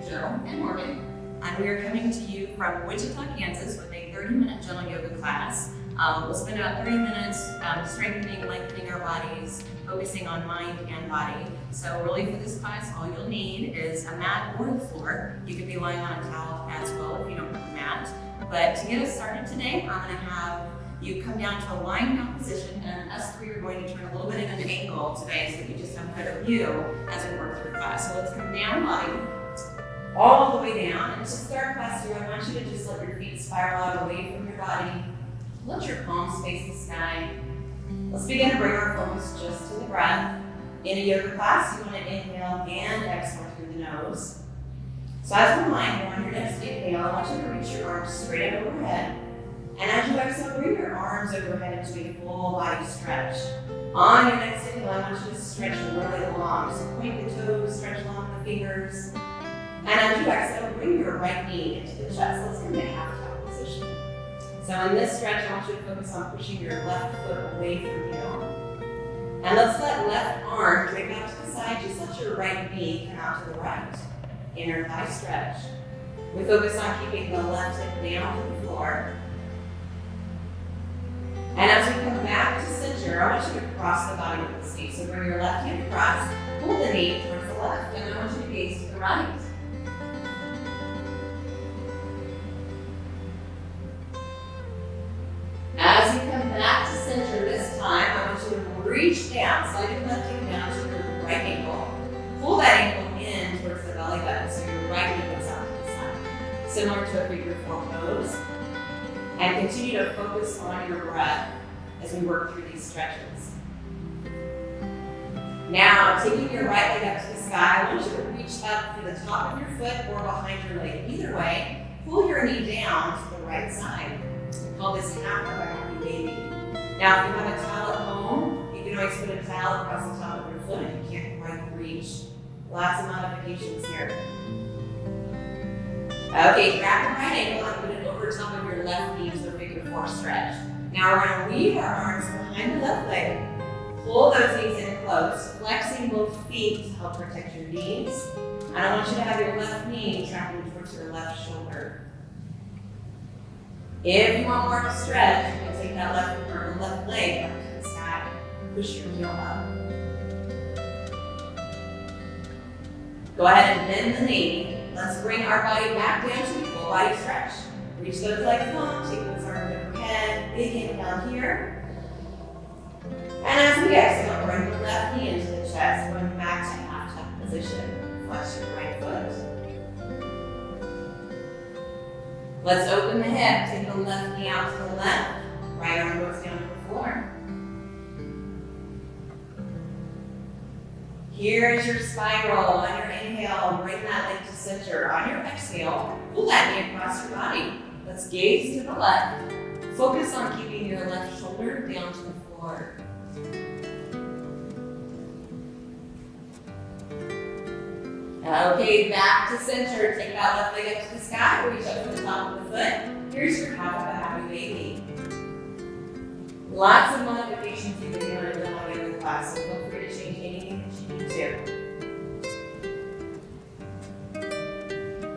Joe and Morgan, and we are coming to you from Wichita, Kansas with a 30-minute gentle yoga class. We'll spend about 30 minutes strengthening, lengthening our bodies, focusing on mind and body. So really for this class, all you'll need is a mat or the floor. You could be lying on a towel as well if you don't have a mat. But to get us started today, I'm going to have you come down to a lying down position, and us three are going to turn a little bit at an angle today so that you just have a better view as we work through class. So let's come down lying, all the way down. And to start class here, I want you to just let your feet spiral out away from your body. Let your palms face the sky. Let's begin to bring our focus just to the breath. In a yoga class, you want to inhale and exhale through the nose. So as we're lying, on your next inhale, I want you to reach your arms straight up overhead. And as you exhale, bring your arms overhead into a full body stretch. On your next inhale, I want you to stretch really long. So point the toes, stretch along the fingers. And as you exhale, bring your right knee into the chest. Let's come to half-cow position. So in this stretch, I want you to focus on pushing your left foot away from you. And let's let left arm drag out to the side. Just let your right knee come out to the right. Inner thigh stretch. We focus on keeping the left hip down to the floor. And as we come back to center, I want you to cross the body with the knee. So bring your left hand across, pull the knee towards the left, and I want you to gaze to the right. As you come back to center this time, I want you to reach down, slide your left hand down to your right ankle. Pull that ankle in towards the belly button so your right knee goes out to the side. Similar to a figure four pose. And continue to focus on your breath as we work through these stretches. Now, taking your right leg up to the sky, I want you to reach up to the top of your foot or behind your leg. Either way, pull your knee down to the right side. We call this half of a happy baby. Now, if you have a towel at home, you can always put a towel across the top of your foot if you can't quite reach. Lots of modifications here. Okay, grab your right ankle and put it over top of your left knee to a figure four stretch. Now we're going to weave our arms behind the left leg. Pull those knees in close, flexing both feet to help protect your knees. And I want you to have your left knee tracking towards your left shoulder. If you want more of a stretch, you can take that left leg up to the sky. Push your heel up. Go ahead and bend the knee. Let's bring our body back down to a full body stretch. Reach those legs long, take those arms overhead, big inhale here. And as we exhale, bring the left knee into the chest, going back to half-tuck position. Flex your right foot. Let's open the hip, take the left knee out to the left, right arm goes down to the floor. Here is your spiral. On your inhale, bring that leg to center. On your exhale, pull that knee across your body. Let's gaze to the left. Focus on keeping your left shoulder down to the floor. Okay, back to center. Take that left leg up to the sky. Reach up to the top of the foot. Here's your half of a happy baby. Lots of modifications you can do in a gentle yoga class, so feel free to change anything that you need to.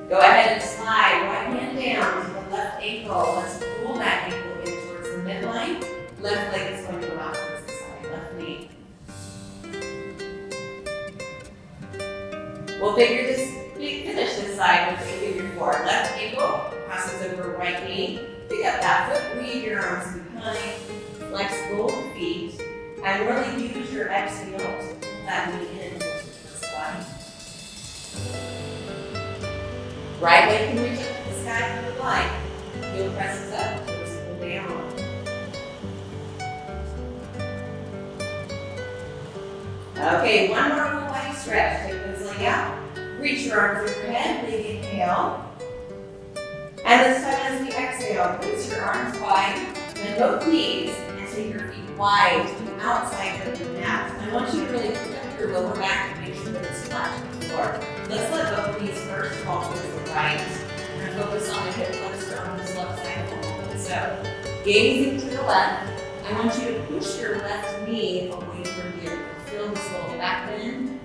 Go ahead and slide right hand down to the left ankle. Let's pull that ankle in towards the midline. Left leg is going to go out towards the side, left knee. We'll finish this side with a figure four. Left ankle crosses over right knee. Pick up that foot, weave your arms behind. Flex both feet, and really use your exhale to pull that knee in towards the body. Right leg can reach up to the sky if you like. Heel presses up, toes pull down. Okay, one more full body stretch. Take those legs out. Reach your arms overhead, big inhale. And this time as we exhale, place your arms wide, bend both knees, take your feet wide to the outside of your mat. I want you to really protect your lower back and make sure that it's flat to the floor. Let's let both knees first fall towards the right. And focus on the hip flexor on this left side of the wall. So, gazing to the left, I want you to push your left knee away from here. Feel this little back bend.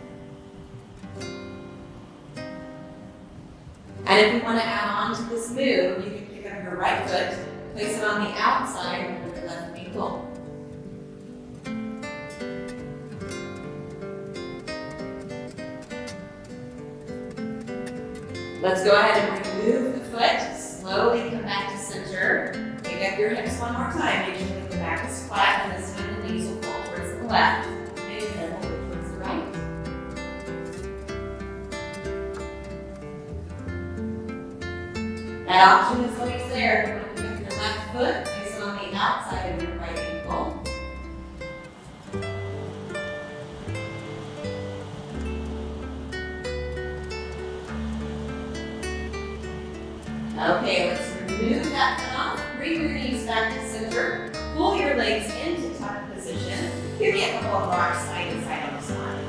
And if you want to add on to this move, you can pick up your right foot, place it on the outside of your left ankle. Let's go ahead and remove the foot. Slowly come back to center. Pick up your hips one more time. Make sure that the back is flat, and this time the knees will fall towards the left. And then we'll move towards the right. That option is always there. You want to pick up your left foot, place it on the outside of your right ankle. Okay, let's remove that foot off. Bring your knees back to center. Pull your legs into tuck position. Give me a couple of rocks side to side on the spine.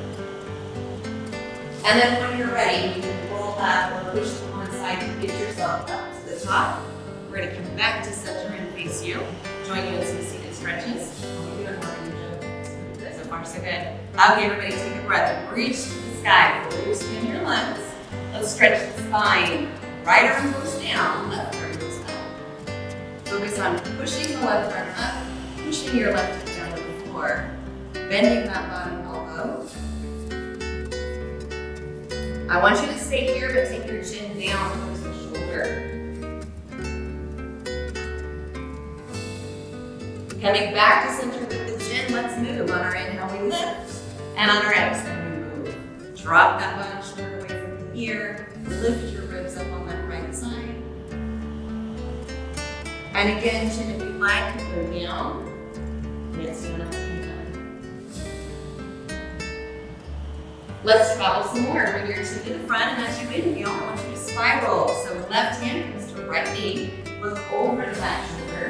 And then when you're ready, you can roll up or push to one side to get yourself up to the top. We're going to come back to center and face you. Join you in some seated stretches. So far, so good. Okay, everybody, take a breath. Reach to the sky. Fully expand your lungs. Let's stretch the spine. Right arm goes down, left arm goes up. Focus on pushing the left arm up, pushing your left foot down to the floor. Bending that bottom elbow. I want you to stay here, but take your chin down towards the shoulder. Coming back to center with the chin, let's move. On our inhale, we lift, and on our exhale, we move. Drop that bottom shoulder away from the ear. Lift your ribs up on that right side. And again, chin if you'd like, go down. Yes, one up and down. Let's travel some more. Bring your chin to the front, and as you inhale, I want you to spiral. So left hand comes to right knee, look over the back shoulder.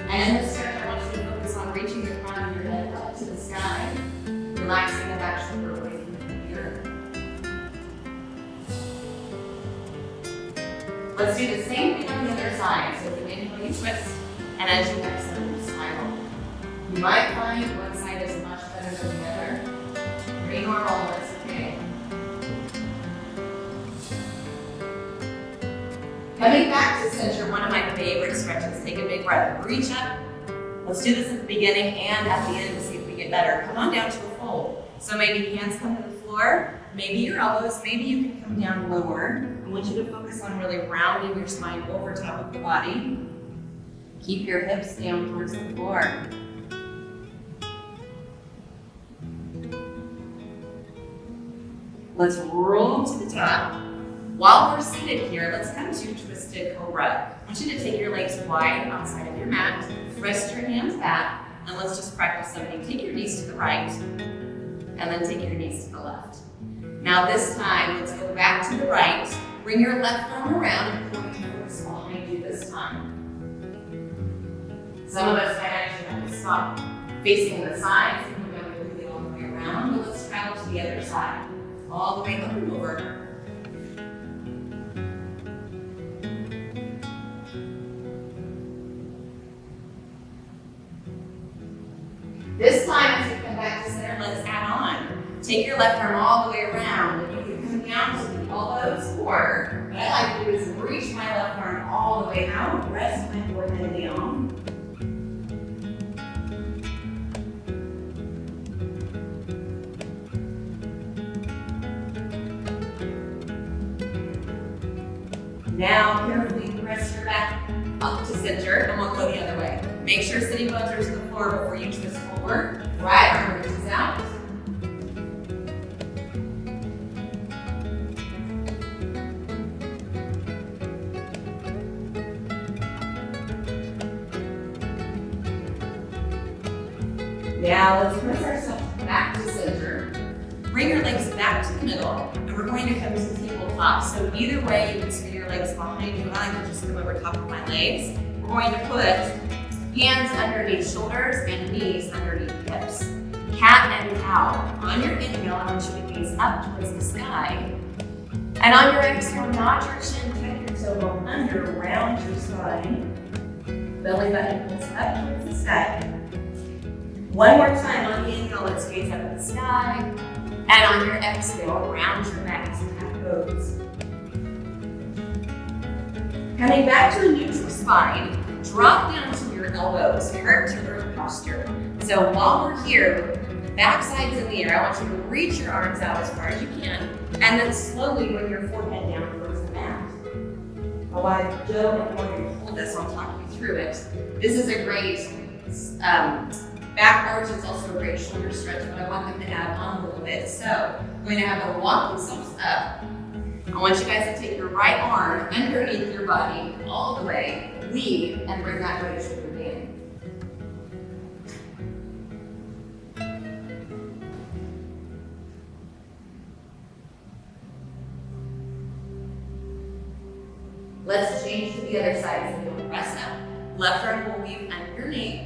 And in this stretch, I want you to focus on reaching the front of your head up to the sky, relaxing the back shoulder away from the ear. Let's do the same thing on the other side. So as you inhale, you twist, and as you exhale, you spiral. You might find one side is much better than the other. Pretty normal, that's okay. Coming back to center, one of my favorite stretches. Take a big breath, reach up. Let's do this at the beginning and at the end to see if we get better. Come on down to a fold. So maybe hands come to the floor, maybe your elbows, maybe you can come down lower. I want you to focus on really rounding your spine over top of the body. Keep your hips down towards the floor. Let's roll to the top. While we're seated here, let's come to Twisted Cobra. I want you to take your legs wide outside of your mat, rest your hands back, and let's just practice something. Take your knees to the right, and then take your knees to the left. Now this time, let's go back to the right. Bring your left arm around and point your toes behind you this time. Some of us might actually have to stop facing the sides and we're going to move it all the way around, but let's travel to the other side. All the way up and over. This time, as you come back to center, let's add on. Take your left arm all the way around, and you can come down to the elbows, or what I like to do is reach my left arm all the way out, rest my forehead down. Now, carefully press your back up to center, and we'll go the other way. Make sure sitting bones are to the floor before you twist forward. Right arm reaches out. Now let's press ourselves back to center. Bring your legs back to the middle, and we're going to come to tabletop. So either way, you can spin your legs behind you. I like to just come over top of my legs. We're going to put hands underneath shoulders and knees underneath hips. Cat and cow. On your inhale, I want you to gaze up towards the sky. And on your exhale, nod your chin, tuck your tailbone under, round your spine. Belly button pulls up towards the sky. One more time on the inhale, let's gaze up at the sky. And on your exhale, round your back to cat pose. Coming back to a neutral spine, drop down to your elbows, heart to earth posture. So while we're here, back side's in the air. I want you to reach your arms out as far as you can, and then slowly bring your forehead down towards the mat. While Joe and Morgan hold this, I'll talk you through it. This is a great back arch. It's also a great shoulder stretch, but I want them to add on a little bit. So I'm going to have them walk themselves up. I want you guys to take your right arm underneath your body all the way, lead, and bring that right shoulder down. Let's change to the other side. So you'll press up. Left arm will weave underneath.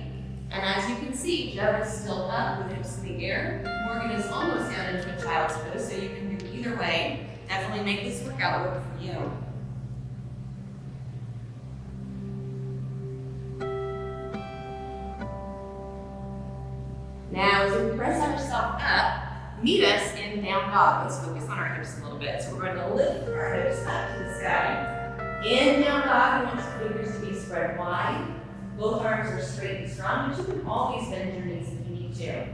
And as you can see, Joe is still up with hips in the air. Morgan is almost down into a child's pose, so you can do either way. Definitely make this workout work for you. Now, as we press ourselves up, meet us in down dog. Let's focus on our hips a little bit. So we're going to lift our hips up to the sky. In down dog, we want your fingers to be spread wide. Both arms are straight and strong, but you can always bend your knees if you need to.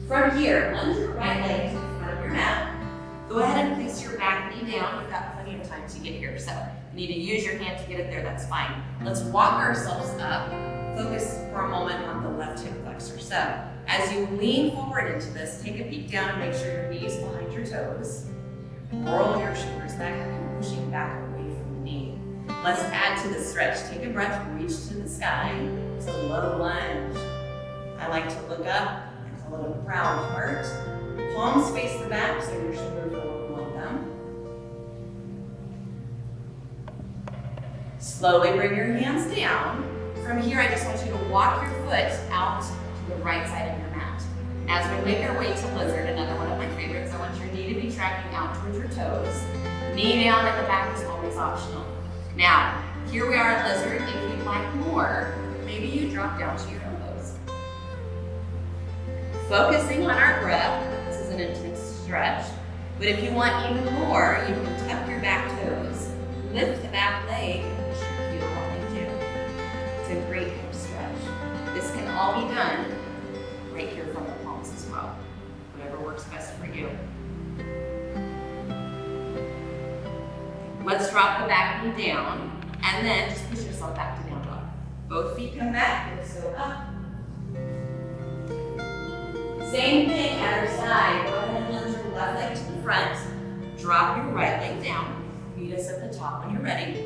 From here, lunge your right leg to the front of your mat. Go ahead and place your back knee down. You've got plenty of time to get here. So you need to use your hand to get it there, that's fine. Let's walk ourselves up. Focus for a moment on the left hip flexor. So as you lean forward into this, take a peek down and make sure your knees behind your toes. Roll your shoulders back and pushing back away from the knee. Let's add to the stretch. Take a breath, reach to the sky. It's a low lunge. I like to look up and call it a proud heart. Palms face the back so your shoulders are below them. Slowly bring your hands down. From here, I just want you to walk your foot out to the right side of your mat. As we make our way to lizard, another one of my favorites, I want your knee to be tracking out towards your toes. Knee down in the back is always optional. Now, here we are at lizard. If you'd like more, maybe you drop down to your elbows. Focusing on our breath. This is an intense stretch. But if you want even more, you can tuck your back toes, lift the back leg, and push your heel behind you. It's a great hip stretch. This can all be done right here from the palms as well. Whatever works best for you. Let's drop the back knee down, and then just push yourself back to down dog. Both feet come back, hips go up. Same thing, other side. Go ahead and lunge your left leg to the front. Drop your right leg down. Meet us at the top when you're ready.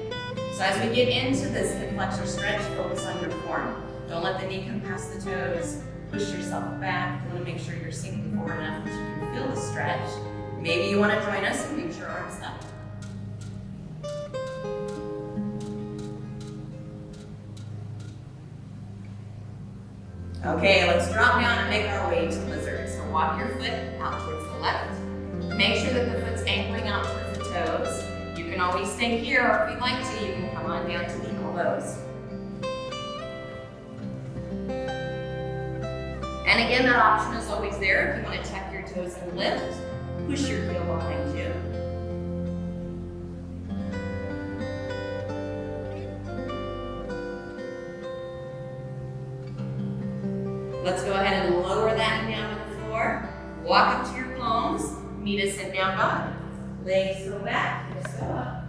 So as we get into this hip flexor stretch, focus on your form. Don't let the knee come past the toes. Push yourself back. You want to make sure you're sinking forward enough so you can feel the stretch. Maybe you want to join us and reach your arms up. Okay, let's drop down and make our way to lizard. So walk your foot out towards the left. Make sure that the foot's anchoring out towards the toes. You can always stay here, or if you'd like to, you can come on down to the elbows. And again, that option is always there. If you want to tuck your toes and lift, push your heel behind you. Let's go ahead and lower that knee down to the floor. Walk up to your palms. Meet us in down dog. Legs go back, hips go up.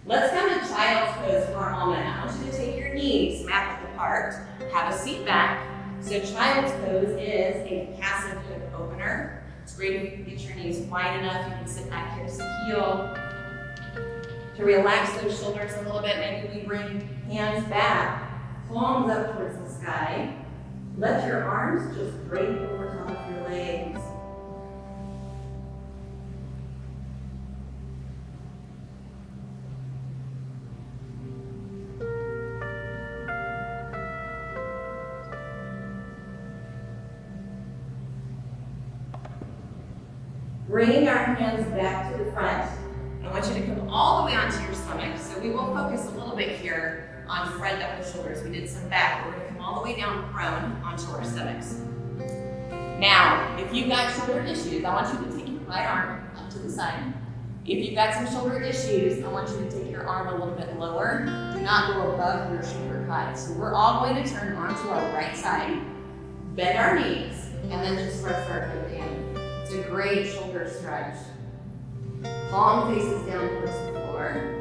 Let's come to child's pose for a moment. I want you to take your knees mat width apart. Have a seat back. So child's pose is a passive hip opener. It's great if you can get your knees wide enough. You can sit back hips to heel. To relax those shoulders a little bit, maybe we bring hands back. Palms up towards the sky. Let your arms just drape over top of your legs. Bringing our hands back to the front. I want you to come all the way onto your stomach. So we will focus a little bit here on front upper shoulders. We did some back. We're going to come all the way down prone onto our stomachs. Now, if you've got shoulder issues, I want you to take your right arm up to the side. If you've got some shoulder issues, I want you to take your arm a little bit lower. Do not go above your shoulder height. So we're all going to turn onto our right side, bend our knees, and then just start lifting. It's a great shoulder stretch. Palm faces down towards the floor.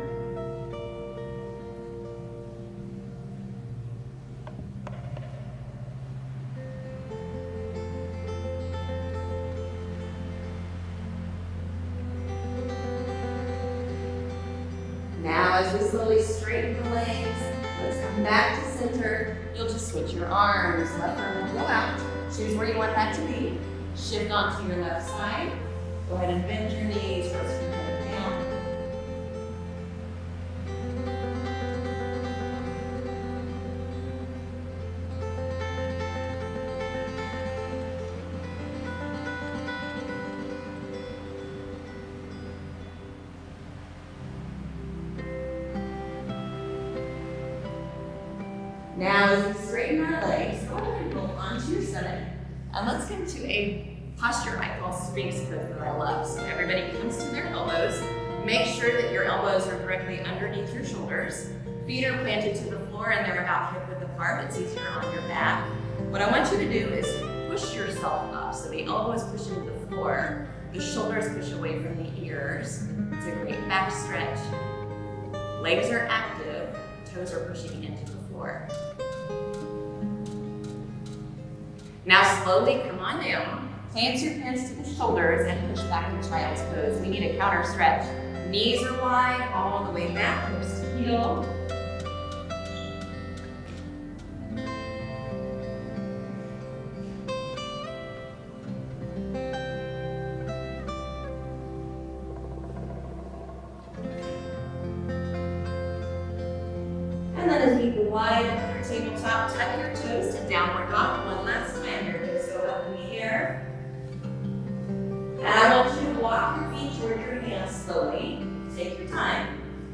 Now, as we slowly straighten the legs, let's come back to center. You'll just switch your arms. Left arm will go out. Choose where you want that to be. Shift onto your left side. Go ahead and bend your knees, roast your head down. Now, as we straighten our legs, go ahead and roll onto your stomach. And let's come to a posture I call Sphinx pose that I love. So everybody comes to their elbows. Make sure that your elbows are directly underneath your shoulders. Feet are planted to the floor and they're about hip width apart. It's easier on your back. What I want you to do is push yourself up. So the elbows push into the floor. The shoulders push away from the ears. It's a great back stretch. Legs are active. Toes are pushing into the floor. Now slowly come on down. Plant your hands to the shoulders and push back in child's pose. We need a counter stretch. Knees are wide all the way back, hips to heel. And then as we glide up your tabletop, tuck your toes to downward dog. One last time. Your toes go up in the air. And I want you to walk your feet toward your hands slowly. Take your time.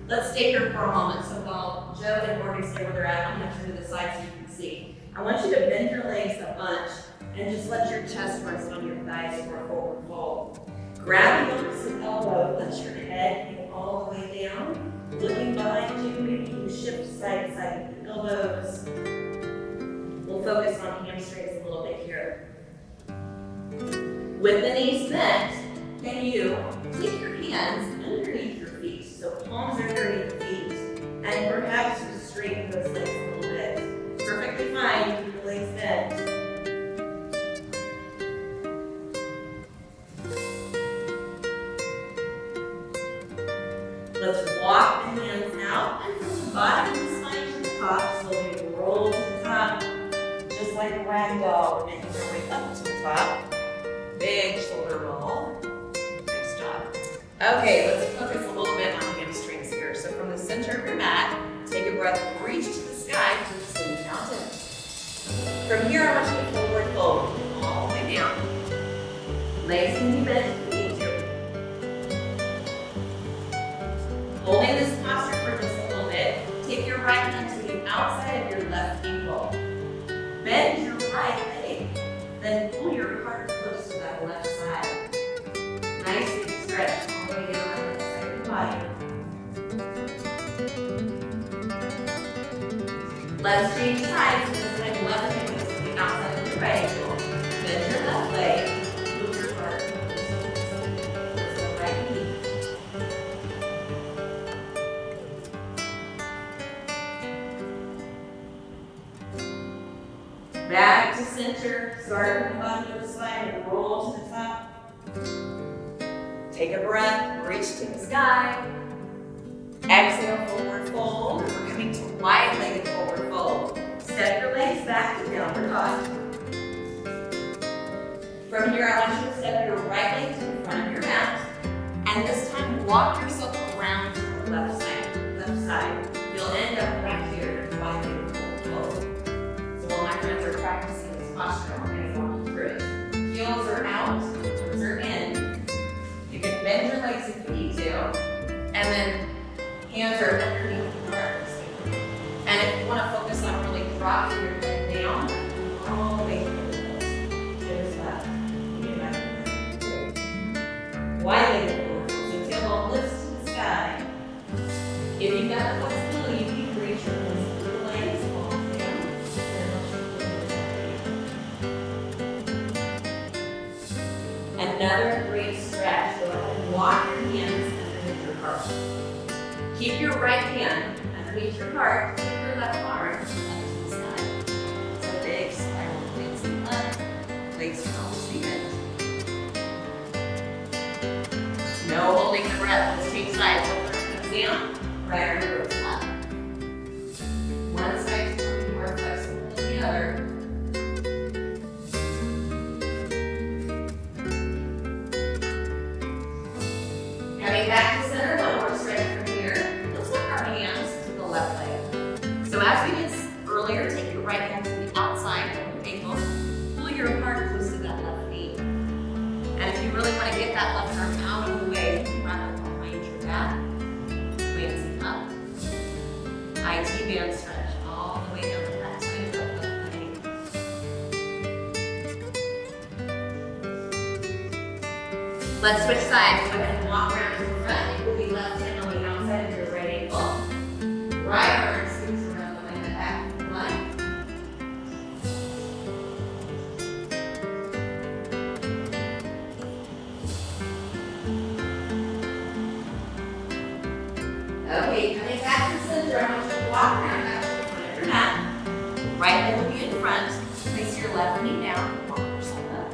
Let's stay here for a moment. So while Joe and Morgan stay where they're at, I'm going to turn to the side so you can see. I want you to bend your legs a bunch and just let your chest rest on your thighs for a forward fold. Grab the opposite elbow, let your head hang all the way down. Looking behind you, maybe you shift side to side with the elbows. We'll focus on hamstrings a little bit here. With the knees bent, can you take your hands underneath your feet? So palms are underneath the feet. And perhaps you straighten those legs a little bit. Perfectly fine, keep your legs bent. Let's walk the hands out and from the bottom of the spine to the top, slowly roll to the top. Just like a rag doll, we're making our way up to the top. Big shoulder roll. Nice job. Okay, let's focus a little bit on hamstrings here. So from the center of your mat, take a breath, reach to the sky to the same mountain. From here, I want you to forward fold all the way down. Legs can be bent if you need to. Holding this posture for just a little bit, take your right hand to the outside of your left ankle. Bend your right leg, then pull your heart close to that left side. Nice big stretch all the way down the left side of the body. Let's change sides. This time left hand goes to the outside of the right ankle. Bend your left leg, move your heart close to the right knee. Back to center, start from the bottom of the spine and roll to the top. Take a breath, reach to the sky. Exhale, forward fold. We're coming to wide-legged forward fold. Step your legs back to downward dog. From here, I want you to step your right leg to the front of your mat. And this time, walk yourself around to the left side. You'll end up right here, wide-legged forward fold. My friends are practicing this posture. I'm going to walk you through it. Heels are out, toes are in. You can bend your legs if you need to, and then hands are underneath the arms. And if you want to focus on really dropping your head down, all the way through the nose. There's that. Wide-legged forward fold. So tailbone lifts If you've got the flexibility, you can reach your hands through the legs, walk down, another great stretch. Go ahead and walk your hands underneath your heart. Keep your right hand underneath your heart. Keep your left arm up to the side. So big spiral, facing up, legs towards the end. No holding the breath. Let's take sides. Left arm comes down, right arm goes up. One side is going to be more flexible than the other. Coming back to center, one more stretch from here. Let's lift our hands to the left leg. So as we did earlier, take your right hand to the outside of the ankle. Pull your heart close to that left knee. And if you really want to get that left arm out of the way, you run it behind your back, glancing up. IT band stretch all the way down the back side of the left leg. Let's switch sides. Go ahead and walk around to the front. It will be left hand on the outside of your right ankle. Right arm scoots around behind the back of the line. Okay, coming back to the center, I want you to walk around back to the front of your mat. Right leg will be in front. Place your left knee down. Walk yourself up.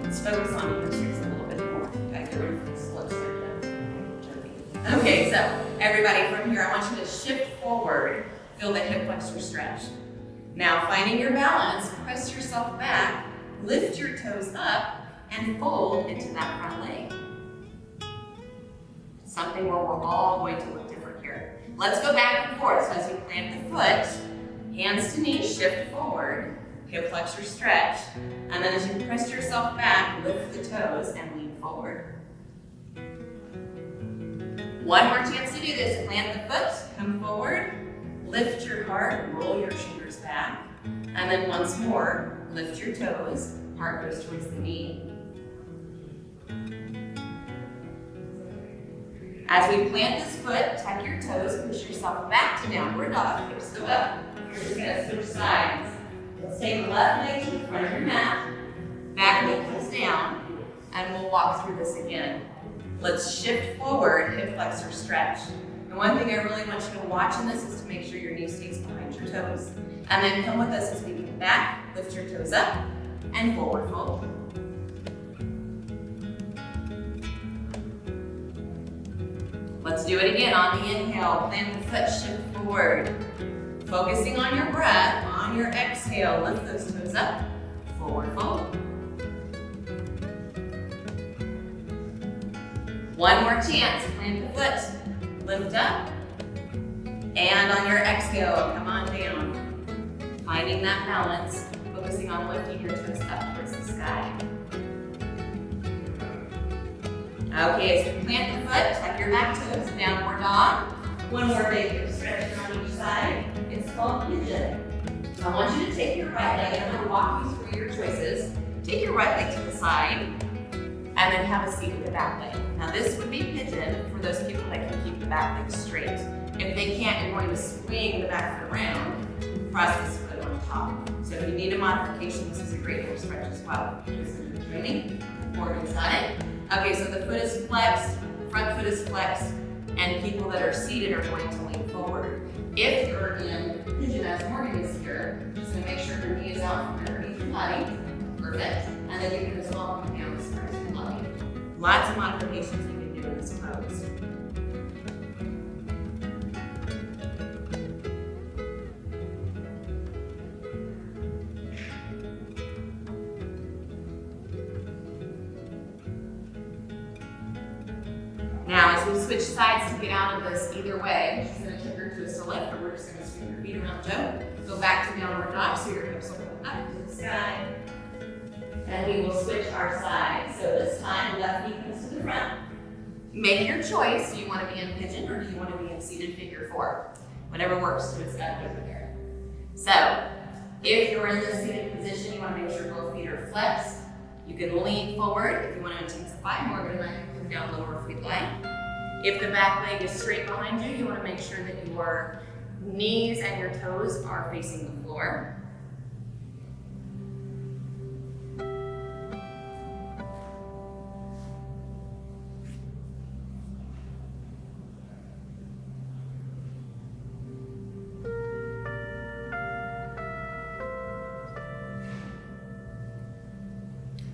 Let's focus on your hamstrings a little bit more. Okay, get rid of the slow stretch. Okay, so everybody from here, I want you to shift forward. Feel the hip flexor stretch. Now, finding your balance, press yourself back, lift your toes up, and fold into that front leg. Something where we're all going to look different here. Let's go back and forth. So as you plant the foot, hands to knees, shift forward, hip flexor stretch, and then as you press yourself back, lift the toes and lean forward. One more chance to do this. Plant the foot, come forward, lift your heart, roll your shoulders back, and then once more, lift your toes, heart goes towards the knee. As we plant this foot, tuck your toes, push yourself back to downward dog, hips go up. You're just gonna switch sides. Let's take the left leg to the front of your mat, back leg comes down, and we'll walk through this again. Let's shift forward, hip flexor stretch. And one thing I really want you to watch in this is to make sure your knee stays behind your toes. And then come with us as we come back, lift your toes up, and forward fold. Let's do it again. On the inhale, plant the foot, shift forward. Focusing on your breath, on your exhale, lift those toes up, forward fold. One more chance, plant the foot, lift up, and on your exhale, come on down. Finding that balance, focusing on lifting your toes up towards the sky. Okay, so plant the foot, tuck your back toes, downward dog. One more big hip stretch on each side. It's called pigeon. I want you to take your right leg, and I'm going to walk you through your choices. Take your right leg to the side, and then have a seat with the back leg. Now this would be pigeon for those people that can keep the back leg straight. If they can't, you're going to swing the back foot around, cross this foot on top. So if you need a modification, this is a great hip stretch as well. Just in training, forward inside. Okay, so the foot is flexed, front foot is flexed, and people that are seated are going to lean forward. If you're in pigeon, as Morgan is here, just gonna make sure your knee is out from underneath your body. Perfect. And then you can as well come down as far as your body. Lots of modifications you can do in this pose. Now, as we switch sides to get out of this either way, she's going to take her twist to lift, or we're just going to swing your feet around Joe. Go back to downward dog, so your hips will come up to the sky. And we will switch our sides. So this time, left knee comes to the front. Make your choice. Do you want to be in pigeon, or do you want to be in seated figure four? Whatever works to its over there. So, if you're in this seated position, you want to make sure both feet are flexed. You can lean forward if you want to intensify. Morgan and I can come down lower if we'd like. If the back leg is straight behind you, you want to make sure that your knees and your toes are facing the floor.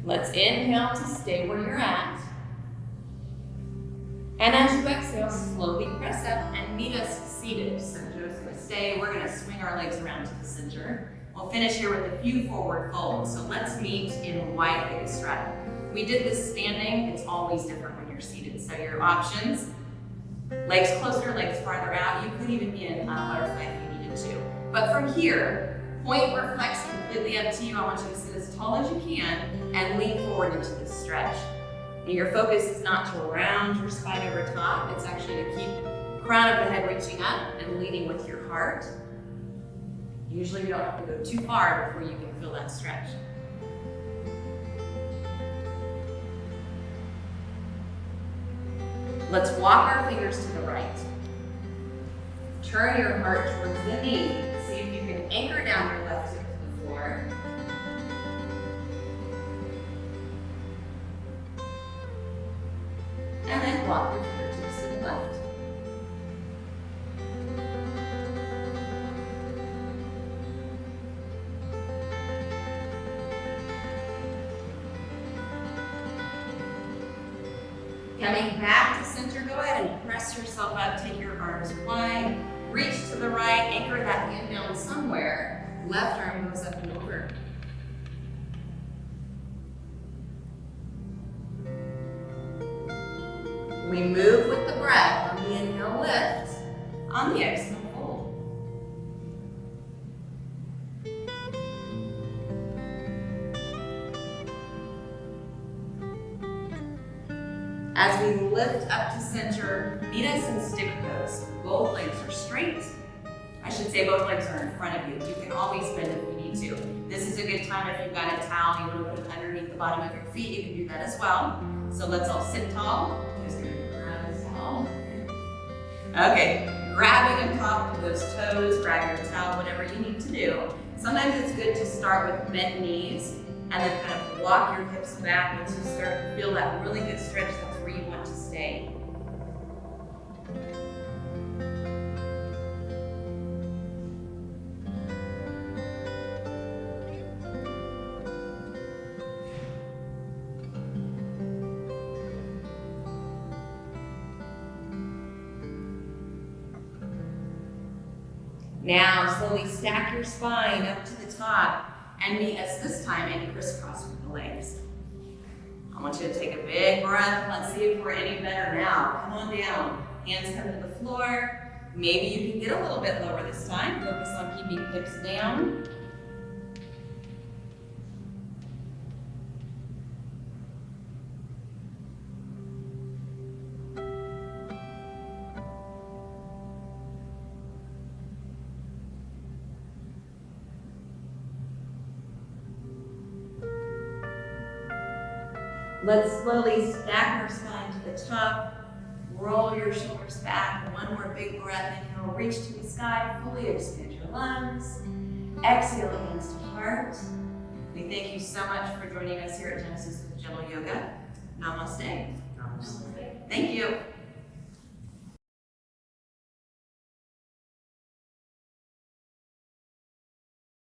Let's inhale to stay where you're at. And as you exhale, slowly press up and meet us seated. So Joe's gonna stay. We're gonna swing our legs around to the center. We'll finish here with a few forward folds. So let's meet in wide-legged straddle. We did this standing. It's always different when you're seated. So your options, legs closer, legs farther out. You could even be in butterfly if you needed to. But from here, point or flex, completely up to you. I want you to sit as tall as you can and lean forward into this stretch. And your focus is not to round your spine over top. It's actually to keep the crown of the head reaching up and leading with your heart. Usually you don't have to go too far before you can feel that stretch. Let's walk our fingers to the right. Turn your heart towards the knee. See if you can anchor down your left hip to the floor. And then walk your fingertips to the left. Coming back to center, go ahead and press yourself up, take your arms wide, reach to the right, anchor that hand down somewhere. Left arm goes up and over. We move with the breath. On the inhale, lift. On the exhale, fold. As we lift up to center, meet us in stick pose. Both legs are straight. I should say both legs are in front of you. You can always bend if you need to. This is a good time if you've got a towel, you want to put it underneath the bottom of your feet, you can do that as well. So let's all sit tall. Just gonna grab his towel. Okay, grabbing on top of those toes, grab your towel, whatever you need to do. Sometimes it's good to start with bent knees and then kind of walk your hips back once you start to feel that really good stretch. That's where you want to stay. Now, slowly stack your spine up to the top and meet us this time in crisscross with the legs. I want you to take a big breath. Let's see if we're any better now. Come on down. Hands come to the floor. Maybe you can get a little bit lower this time. Focus on keeping hips down. Let's slowly stack our spine to the top. Roll your shoulders back. One more big breath. Inhale, reach to the sky. Fully expand your lungs. Exhale, hands to heart. We thank you so much for joining us here at Genesis with Gentle Yoga. Namaste. Namaste. Thank you.